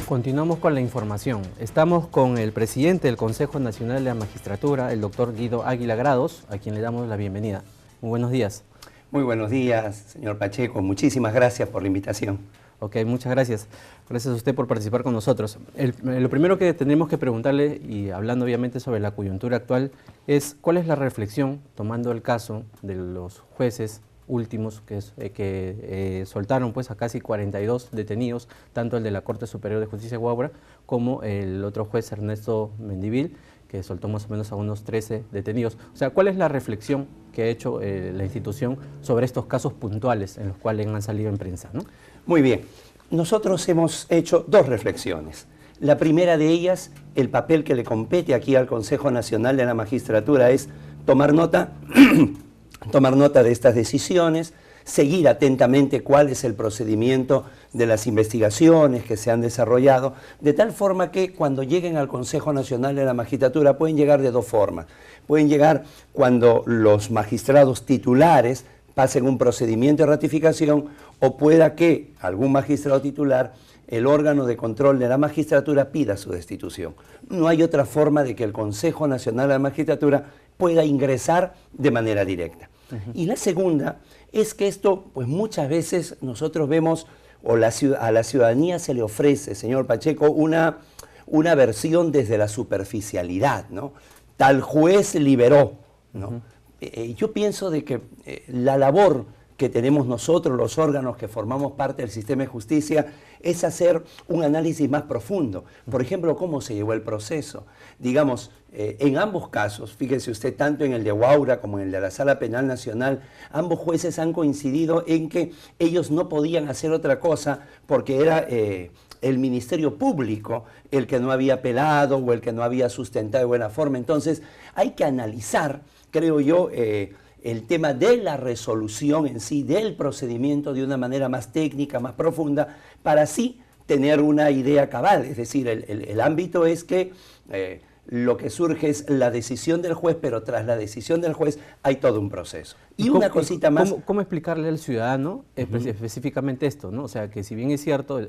Continuamos con la información. Estamos con el presidente del Consejo Nacional de la Magistratura, el doctor Guido Águila Grados, a quien le damos la bienvenida. Muy buenos días. Muy buenos días, señor Pacheco. Muchísimas gracias por la invitación. Ok, muchas gracias. Gracias a usted por participar con nosotros. Lo primero que tenemos que preguntarle, y hablando obviamente sobre la coyuntura actual, es ¿cuál es la reflexión, tomando el caso de los jueces últimos que soltaron pues a casi 42 detenidos, tanto el de la Corte Superior de Justicia de Huaura como el otro juez Ernesto Mendivil, que soltó más o menos a unos 13 detenidos? O sea, ¿cuál es la reflexión que ha hecho la institución sobre estos casos puntuales en los cuales han salido en prensa, ¿no? Muy bien. Nosotros hemos hecho dos reflexiones. La primera de ellas, el papel que le compete aquí al Consejo Nacional de la Magistratura es tomar nota de estas decisiones, seguir atentamente cuál es el procedimiento de las investigaciones que se han desarrollado, de tal forma que cuando lleguen al Consejo Nacional de la Magistratura pueden llegar de dos formas. Pueden llegar cuando los magistrados titulares pasen un procedimiento de ratificación, o pueda que algún magistrado titular, el órgano de control de la magistratura, pida su destitución. No hay otra forma de que el Consejo Nacional de la Magistratura pueda ingresar de manera directa. Y la segunda es que esto, pues muchas veces nosotros vemos, o a la ciudadanía se le ofrece, señor Pacheco, una versión desde la superficialidad, ¿no? Tal juez liberó, ¿no? Yo pienso de que la labor que tenemos nosotros, los órganos que formamos parte del sistema de justicia, es hacer un análisis más profundo. Por ejemplo, cómo se llevó el proceso. Digamos, en ambos casos, fíjese usted, tanto en el de Huaura como en el de la Sala Penal Nacional, ambos jueces han coincidido en que ellos no podían hacer otra cosa porque era el Ministerio Público el que no había apelado o el que no había sustentado de buena forma. Entonces, hay que analizar, creo yo, el tema de la resolución en sí, del procedimiento de una manera más técnica, más profunda, para así tener una idea cabal. Es decir, el ámbito es que lo que surge es la decisión del juez, pero tras la decisión del juez hay todo un proceso. Y una cosita más... ¿Cómo explicarle al ciudadano específicamente esto, ¿no? O sea, que si bien es cierto,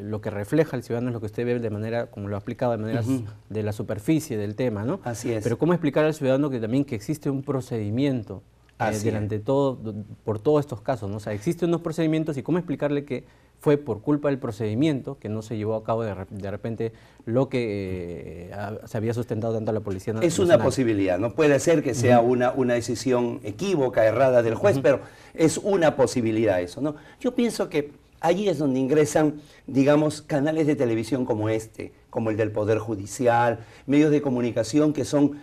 lo que refleja el ciudadano es lo que usted ve de manera, como lo ha explicado, de manera de la superficie del tema, ¿no? Así es. Pero ¿cómo explicar al ciudadano que también que existe un procedimiento delante todo, por todos estos casos, ¿no? O sea, existen unos procedimientos y cómo explicarle que fue por culpa del procedimiento que no se llevó a cabo de repente lo que se había sustentado tanto a la Policía Nacional? Es una posibilidad, no puede ser que sea una decisión equívoca, errada del juez, pero es una posibilidad eso, ¿no? Yo pienso que allí es donde ingresan, digamos, canales de televisión como este, como el del Poder Judicial, medios de comunicación que son...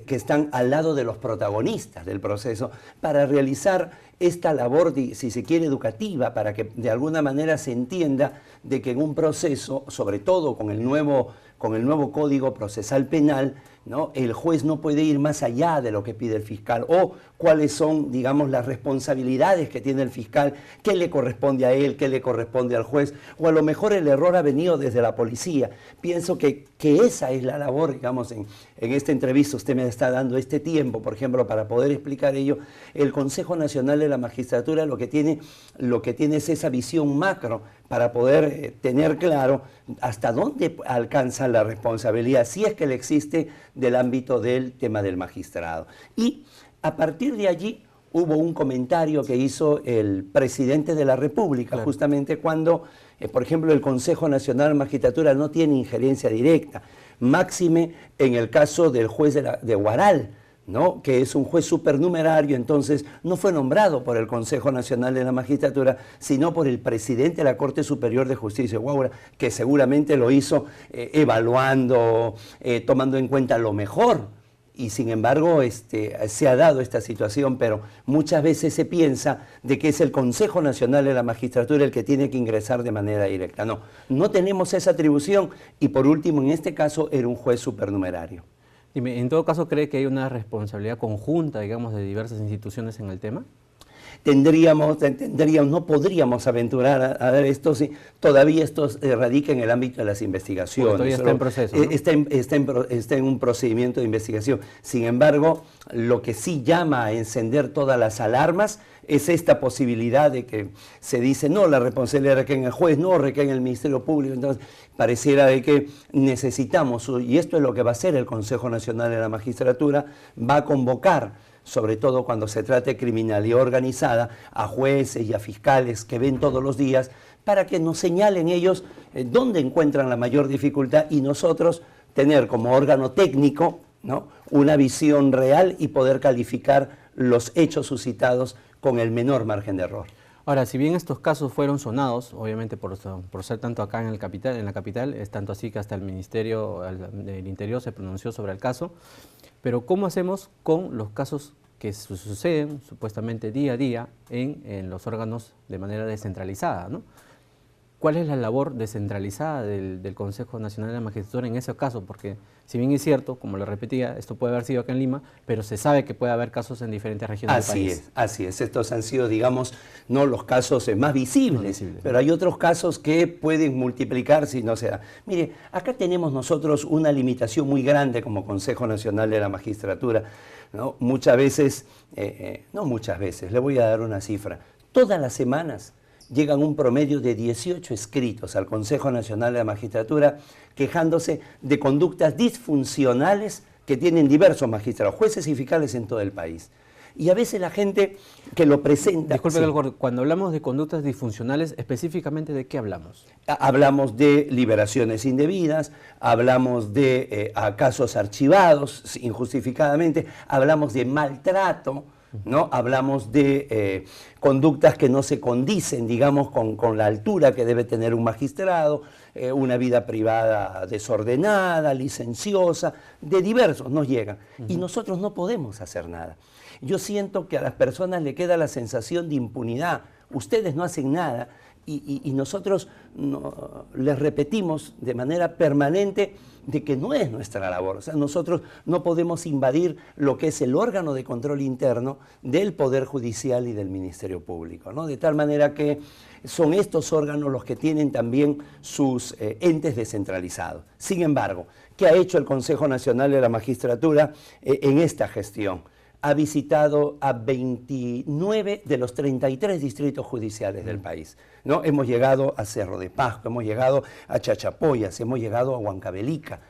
que están al lado de los protagonistas del proceso, para realizar esta labor, si se quiere, educativa, para que de alguna manera se entienda de que en un proceso, sobre todo con el nuevo Código Procesal Penal, ¿no?, el juez no puede ir más allá de lo que pide el fiscal, o cuáles son, digamos, las responsabilidades que tiene el fiscal, qué le corresponde a él, qué le corresponde al juez, o a lo mejor el error ha venido desde la policía. Pienso que esa es la labor, digamos, en esta entrevista usted me está dando este tiempo, por ejemplo, para poder explicar ello. El Consejo Nacional de la Magistratura lo que tiene es esa visión macro para poder tener claro hasta dónde alcanza la responsabilidad, si es que le existe, del ámbito del tema del magistrado. Y a partir de allí hubo un comentario que hizo el presidente de la República, claro, justamente cuando, por ejemplo, el Consejo Nacional de la Magistratura no tiene injerencia directa, máxime en el caso del juez de Huaral, ¿no?, que es un juez supernumerario. Entonces no fue nombrado por el Consejo Nacional de la Magistratura, sino por el presidente de la Corte Superior de Justicia de Huaura, que seguramente lo hizo evaluando, tomando en cuenta lo mejor. Y sin embargo se ha dado esta situación, pero muchas veces se piensa de que es el Consejo Nacional de la Magistratura el que tiene que ingresar de manera directa. No, no tenemos esa atribución, y por último, en este caso, era un juez supernumerario. Dime, ¿en todo caso cree que hay una responsabilidad conjunta, digamos, de diversas instituciones en el tema? No podríamos aventurar a ver esto si todavía esto radica en el ámbito de las investigaciones. Todavía está en proceso, ¿no? Está en un procedimiento de investigación. Sin embargo, lo que sí llama a encender todas las alarmas es esta posibilidad de que se dice, no, la responsabilidad recae en el juez, no, recae en el Ministerio Público. Entonces, pareciera de que necesitamos, y esto es lo que va a hacer el Consejo Nacional de la Magistratura, va a convocar, sobre todo cuando se trate de criminalidad organizada, a jueces y a fiscales que ven todos los días, para que nos señalen ellos dónde encuentran la mayor dificultad y nosotros tener como órgano técnico, ¿no?, una visión real y poder calificar los hechos suscitados con el menor margen de error. Ahora, si bien estos casos fueron sonados, obviamente por ser tanto acá en la capital, es tanto así que hasta el Ministerio del Interior se pronunció sobre el caso, pero ¿cómo hacemos con los casos que suceden supuestamente día a día en los órganos de manera descentralizada, ¿no? ¿Cuál es la labor descentralizada del Consejo Nacional de la Magistratura en ese caso? Porque si bien es cierto, como lo repetía, esto puede haber sido acá en Lima, pero se sabe que puede haber casos en diferentes regiones del país. Así es. Estos han sido, digamos, no los casos más visibles, pero hay otros casos que pueden multiplicarse y no se da. Mire, acá tenemos nosotros una limitación muy grande como Consejo Nacional de la Magistratura, ¿no? Muchas veces, no muchas veces, le voy a dar una cifra, todas las semanas llegan un promedio de 18 escritos al Consejo Nacional de la Magistratura quejándose de conductas disfuncionales que tienen diversos magistrados, jueces y fiscales en todo el país. Y a veces la gente que lo presenta... Disculpe, sí. Cuando hablamos de conductas disfuncionales, ¿específicamente de qué hablamos? Hablamos de liberaciones indebidas, hablamos de casos archivados injustificadamente, hablamos de maltrato, ¿no? Hablamos de conductas que no se condicen, digamos, con la altura que debe tener un magistrado, una vida privada desordenada, licenciosa, de diversos nos llegan. Y nosotros no podemos hacer nada. Yo siento que a las personas le queda la sensación de impunidad. Ustedes no hacen nada y nosotros les repetimos de manera permanente de que no es nuestra labor. O sea, nosotros no podemos invadir lo que es el órgano de control interno del Poder Judicial y del Ministerio Público, ¿no? De tal manera que son estos órganos los que tienen también sus entes descentralizados. Sin embargo, ¿qué ha hecho el Consejo Nacional de la Magistratura en esta gestión? Ha visitado a 29 de los 33 distritos judiciales del país, ¿no? Hemos llegado a Cerro de Pasco, hemos llegado a Chachapoyas, hemos llegado a Huancavelica.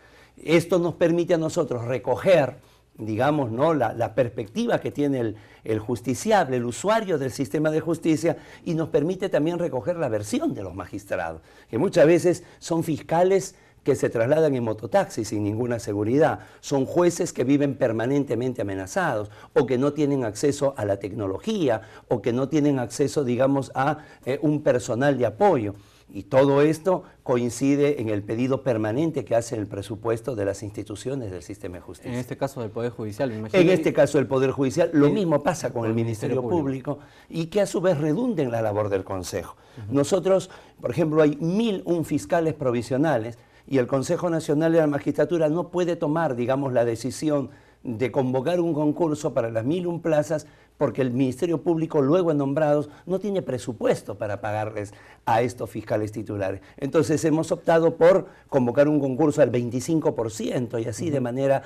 Esto nos permite a nosotros recoger, digamos, ¿no?, la perspectiva que tiene el justiciable, el usuario del sistema de justicia, y nos permite también recoger la versión de los magistrados, que muchas veces son fiscales que se trasladan en mototaxi sin ninguna seguridad, son jueces que viven permanentemente amenazados, o que no tienen acceso a la tecnología, o que no tienen acceso, digamos, a un personal de apoyo. Y todo esto coincide en el pedido permanente que hace el presupuesto de las instituciones del sistema de justicia. En este caso del Poder Judicial, me imagino. En este caso del Poder Judicial, lo mismo pasa con el Ministerio Público y que a su vez redunda en la labor del Consejo. Nosotros, por ejemplo, hay 1001 fiscales provisionales y el Consejo Nacional de la Magistratura no puede tomar, digamos, la decisión de convocar un concurso para las 1001 plazas porque el Ministerio Público, luego nombrados, no tiene presupuesto para pagarles a estos fiscales titulares. Entonces hemos optado por convocar un concurso al 25% y así de manera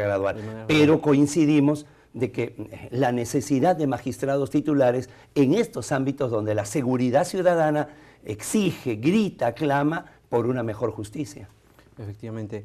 gradual. Pero coincidimos de que la necesidad de magistrados titulares en estos ámbitos donde la seguridad ciudadana exige, grita, clama por una mejor justicia. Efectivamente.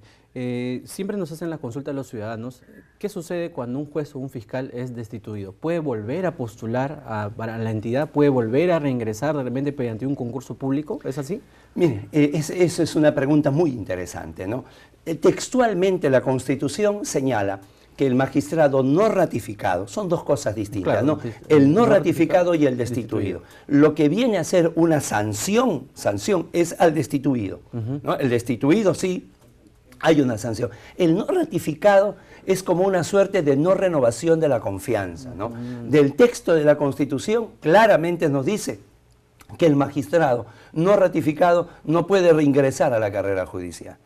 Siempre nos hacen la consulta a los ciudadanos. ¿Qué sucede cuando un juez o un fiscal es destituido? ¿Puede volver a postular para la entidad? ¿Puede volver a reingresar de repente mediante un concurso público? ¿Es así? Mire, eso es una pregunta muy interesante, ¿no? Textualmente la Constitución señala que el magistrado no ratificado, son dos cosas distintas, claro, ¿no? El no ratificado y el destituido. Lo que viene a ser una sanción es al destituido, ¿no? El destituido sí, hay una sanción. El no ratificado es como una suerte de no renovación de la confianza, ¿no? Del texto de la Constitución claramente nos dice que el magistrado no ratificado no puede reingresar a la carrera judicial.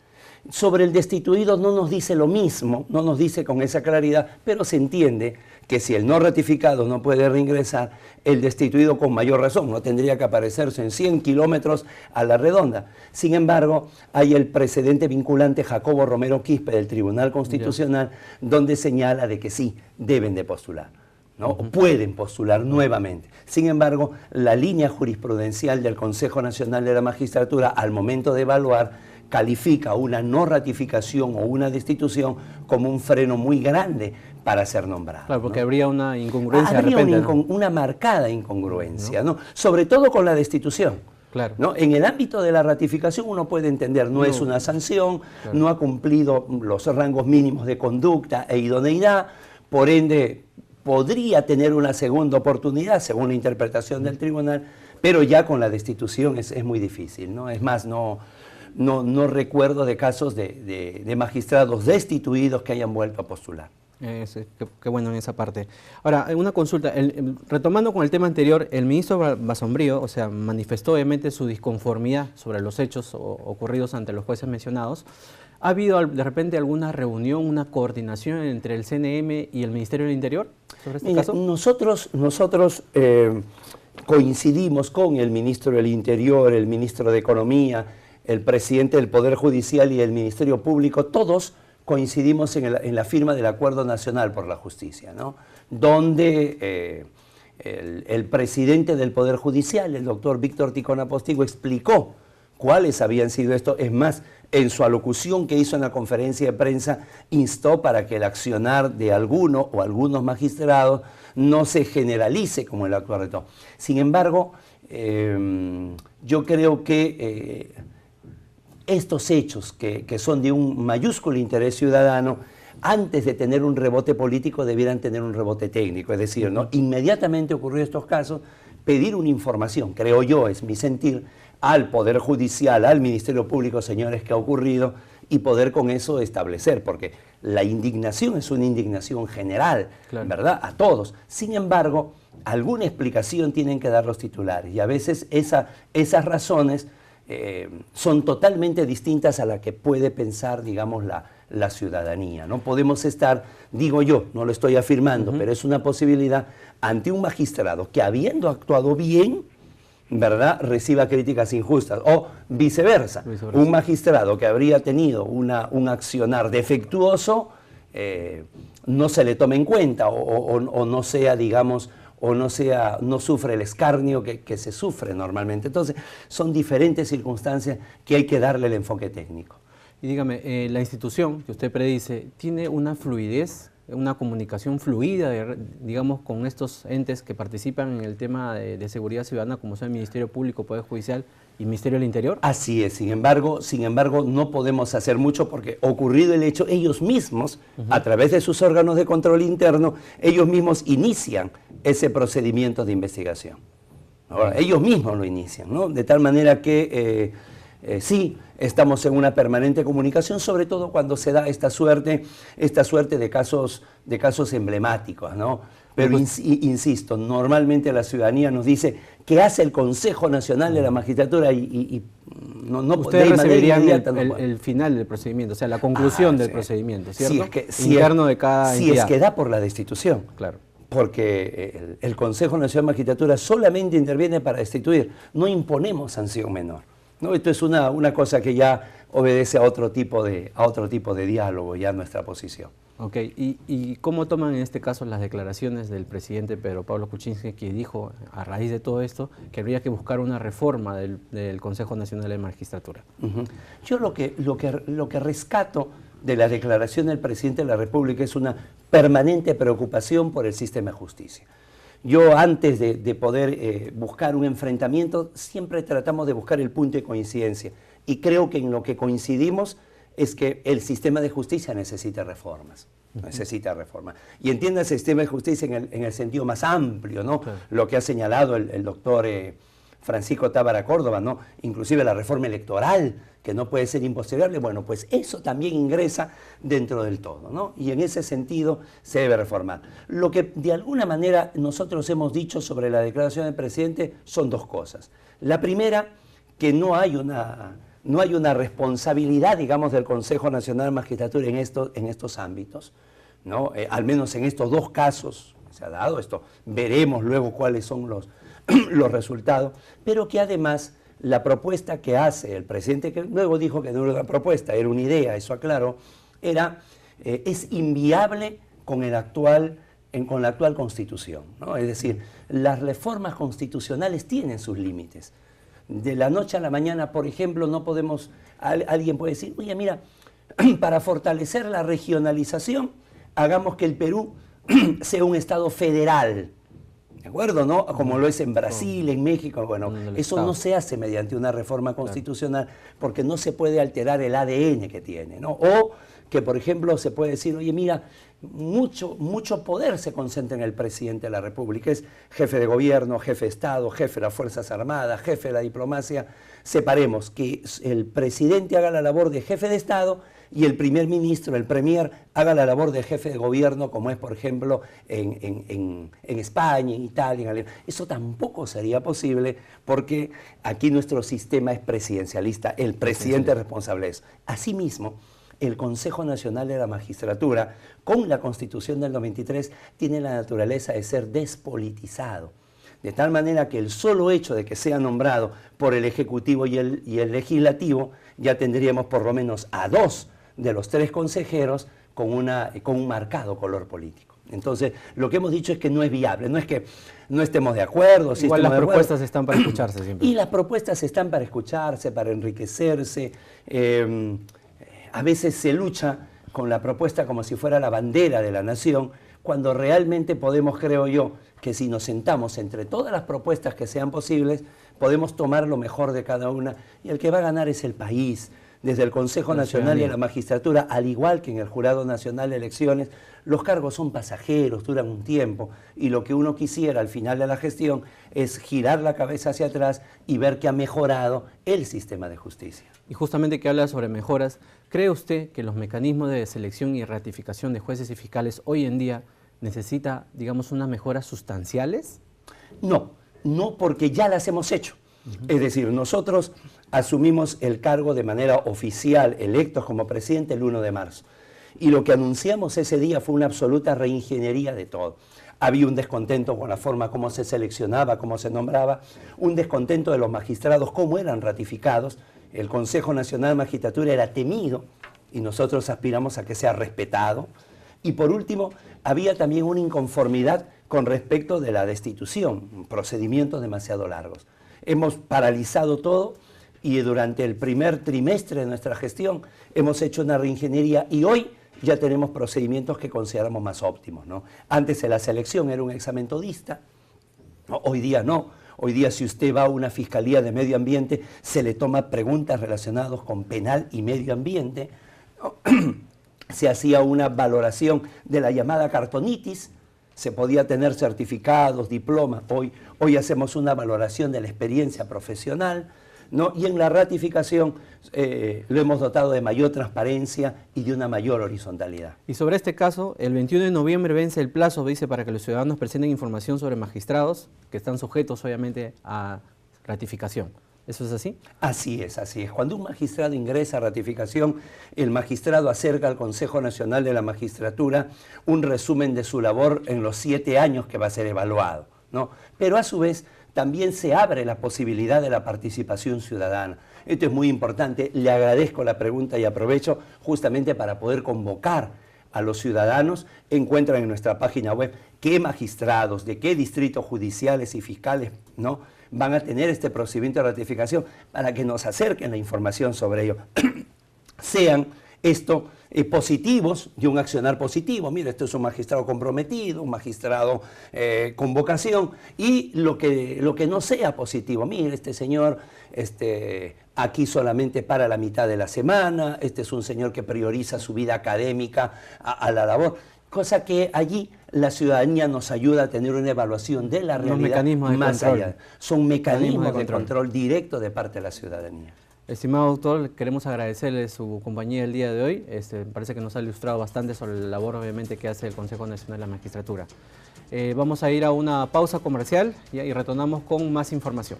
Sobre el destituido no nos dice lo mismo, no nos dice con esa claridad, pero se entiende que si el no ratificado no puede reingresar, el destituido con mayor razón no tendría que aparecerse en 100 kilómetros a la redonda. Sin embargo, hay el precedente vinculante Jacobo Romero Quispe del Tribunal Constitucional, donde señala de que sí, deben de postular. ¿no? O pueden postular nuevamente. Sin embargo, la línea jurisprudencial del Consejo Nacional de la Magistratura, al momento de evaluar, califica una no ratificación o una destitución como un freno muy grande para ser nombrado. Claro, porque ¿no? habría una incongruencia Habría de repente, una marcada incongruencia, ¿no? Sobre todo con la destitución. Claro. ¿No? En el ámbito de la ratificación uno puede entender, no es una sanción, claro, no ha cumplido los rangos mínimos de conducta e idoneidad, por ende podría tener una segunda oportunidad según la interpretación del tribunal, pero ya con la destitución es muy difícil, ¿no? Es más, no recuerdo de casos de magistrados destituidos que hayan vuelto a postular. Qué bueno en esa parte. Ahora, una consulta, retomando con el tema anterior, el ministro Basombrío, o sea, manifestó obviamente su disconformidad sobre los hechos ocurridos ante los jueces mencionados. ¿Ha habido de repente alguna reunión, una coordinación entre el CNM y el Ministerio del Interior sobre este caso? Nosotros coincidimos con el ministro del Interior, el ministro de Economía, el presidente del Poder Judicial y el Ministerio Público, todos coincidimos en la firma del Acuerdo Nacional por la Justicia, ¿no? Donde el presidente del Poder Judicial, el doctor Víctor Ticona Postigo, explicó cuáles habían sido estos. Es más, en su alocución que hizo en la conferencia de prensa, instó para que el accionar de alguno o algunos magistrados no se generalice como el actual reto. Sin embargo, yo creo que estos hechos que son de un mayúsculo interés ciudadano, antes de tener un rebote político debieran tener un rebote técnico, es decir, ¿no? Inmediatamente ocurrió estos casos, pedir una información, creo yo, es mi sentir, al Poder Judicial, al Ministerio Público, señores, ¿qué ha ocurrido? Y poder con eso establecer, porque la indignación es una indignación general, claro, ¿verdad? A todos. Sin embargo, alguna explicación tienen que dar los titulares, y a veces esas razones son totalmente distintas a la que puede pensar, digamos, la ciudadanía. No podemos estar, digo yo, no lo estoy afirmando, pero es una posibilidad, ante un magistrado que, habiendo actuado bien, ¿verdad?, reciba críticas injustas, o viceversa. Un magistrado que habría tenido un accionar defectuoso, no se le tome en cuenta, o no sea, digamos, no sufre el escarnio que se sufre normalmente. Entonces, son diferentes circunstancias que hay que darle el enfoque técnico. Y dígame, la institución que usted predice, ¿tiene una fluidez, una comunicación fluida, digamos, con estos entes que participan en el tema de seguridad ciudadana, como son el Ministerio Público, Poder Judicial y Ministerio del Interior? Así es, sin embargo, no podemos hacer mucho porque, ocurrido el hecho, ellos mismos, a través de sus órganos de control interno, ellos mismos inician ese procedimiento de investigación. Ahora, ellos mismos lo inician, ¿no? De tal manera que sí, estamos en una permanente comunicación, sobre todo cuando se da esta suerte de casos emblemáticos, ¿no? Pero insisto, normalmente la ciudadanía nos dice qué hace el Consejo Nacional de la Magistratura y no ustedes recibirían el final del procedimiento, o sea, la conclusión del procedimiento, ¿cierto? Interno de cada entidad. Si es que da por la destitución. Claro. Porque el Consejo Nacional de Magistratura solamente interviene para destituir, no imponemos sanción menor, ¿no? Esto es una cosa que ya obedece a otro tipo de diálogo, ya nuestra posición. Ok, ¿y cómo toman en este caso las declaraciones del presidente Pedro Pablo Kuczynski, que dijo, a raíz de todo esto, que habría que buscar una reforma del Consejo Nacional de Magistratura? Yo lo que rescato de la declaración del presidente de la República es una permanente preocupación por el sistema de justicia. Yo, antes de poder buscar un enfrentamiento, siempre tratamos de buscar el punto de coincidencia, y creo que en lo que coincidimos es que el sistema de justicia necesita reformas. Necesita reforma. Y entienda el sistema de justicia en el sentido más amplio, ¿no? Claro. Lo que ha señalado el doctor Francisco Tábara Córdoba, ¿no? Inclusive la reforma electoral, que no puede ser impostergable. Bueno, pues eso también ingresa dentro del todo, ¿no? Y en ese sentido se debe reformar. Lo que de alguna manera nosotros hemos dicho sobre la declaración del presidente son dos cosas. La primera, que no hay una responsabilidad, digamos, del Consejo Nacional de Magistratura en estos ámbitos, ¿no? Al menos en estos dos casos se ha dado esto. Veremos luego cuáles son los resultados, pero que además la propuesta que hace el presidente, que luego dijo que no era una propuesta, era una idea, eso aclaró, es inviable con el actual con la actual Constitución, ¿no? Es decir, las reformas constitucionales tienen sus límites. De la noche a la mañana, por ejemplo, no podemos, alguien puede decir, oye, mira, para fortalecer la regionalización, hagamos que el Perú sea un Estado federal, ¿de acuerdo? ¿No? Como lo es en Brasil, en México. Bueno, eso no se hace mediante una reforma constitucional porque no se puede alterar el ADN que tiene, ¿no? O que, por ejemplo, se puede decir, oye, mira, mucho poder se concentra en el presidente de la República. Es jefe de gobierno, jefe de Estado, jefe de las Fuerzas Armadas, jefe de la diplomacia. Separemos que el presidente haga la labor de jefe de Estado y el primer ministro, el premier, haga la labor de jefe de gobierno, como es, por ejemplo, en España, en Italia, en Alemania. Eso tampoco sería posible porque aquí nuestro sistema es presidencialista, el presidente es responsable de eso. Asimismo, el Consejo Nacional de la Magistratura, con la Constitución del 93, tiene la naturaleza de ser despolitizado. De tal manera que el solo hecho de que sea nombrado por el Ejecutivo y el Legislativo, ya tendríamos por lo menos a 2 de los 3 consejeros con un marcado color político. Entonces, lo que hemos dicho es que no es viable, no es que no estemos de acuerdo. Si igual las propuestas están para escucharse siempre. Y las propuestas están para escucharse, para enriquecerse. A veces se lucha con la propuesta como si fuera la bandera de la nación, cuando realmente podemos, creo yo, que si nos sentamos entre todas las propuestas que sean posibles, podemos tomar lo mejor de cada una, y el que va a ganar es el país. Desde el Consejo Nacional de la Magistratura, al igual que en el Jurado Nacional de Elecciones, los cargos son pasajeros, duran un tiempo, y lo que uno quisiera al final de la gestión es girar la cabeza hacia atrás y ver que ha mejorado el sistema de justicia. Y justamente que habla sobre mejoras, ¿cree usted que los mecanismos de selección y ratificación de jueces y fiscales hoy en día necesita, digamos, unas mejoras sustanciales? No, no, porque ya las hemos hecho. Es decir, nosotros asumimos el cargo de manera oficial, electos como presidente el 1 de marzo. Y lo que anunciamos ese día fue una absoluta reingeniería de todo. Había un descontento con la forma como se seleccionaba, cómo se nombraba, un descontento de los magistrados, cómo eran ratificados. El Consejo Nacional de Magistratura era temido y nosotros aspiramos a que sea respetado. Y por último, había también una inconformidad con respecto de la destitución, procedimientos demasiado largos. Hemos paralizado todo y durante el primer trimestre de nuestra gestión hemos hecho una reingeniería y hoy ya tenemos procedimientos que consideramos más óptimos, ¿no? Antes la selección era un examen todista, ¿no? Hoy día no. Hoy día si usted va a una fiscalía de medio ambiente se le toma preguntas relacionadas con penal y medio ambiente, ¿no? Se hacía una valoración de la llamada cartonitis, se podía tener certificados, diplomas. Hoy hacemos una valoración de la experiencia profesional, ¿no? Y en la ratificación lo hemos dotado de mayor transparencia y de una mayor horizontalidad. Y sobre este caso, el 21 de noviembre vence el plazo, dice, para que los ciudadanos presenten información sobre magistrados que están sujetos, obviamente, a ratificación. ¿Eso es así? Así es, así es. Cuando un magistrado ingresa a ratificación, el magistrado acerca al Consejo Nacional de la Magistratura un resumen de su labor en los 7 años que va a ser evaluado, ¿no? Pero a su vez también se abre la posibilidad de la participación ciudadana. Esto es muy importante. Le agradezco la pregunta y aprovecho justamente para poder convocar a los ciudadanos. Encuentran en nuestra página web qué magistrados, de qué distritos judiciales y fiscales, ¿no?, van a tener este procedimiento de ratificación para que nos acerquen la información sobre ello. Sean esto positivos, de un accionar positivo. Mire, esto es un magistrado comprometido, un magistrado con vocación, y lo que no sea positivo. Mire, este señor aquí solamente para la mitad de la semana, este es un señor que prioriza su vida académica a la labor. Cosa que allí la ciudadanía nos ayuda a tener una evaluación de la realidad más allá. Son mecanismos de control directo de parte de la ciudadanía. Estimado doctor, queremos agradecerle su compañía el día de hoy. Me parece que nos ha ilustrado bastante sobre la labor, obviamente, que hace el Consejo Nacional de la Magistratura. Vamos a ir a una pausa comercial y retornamos con más información.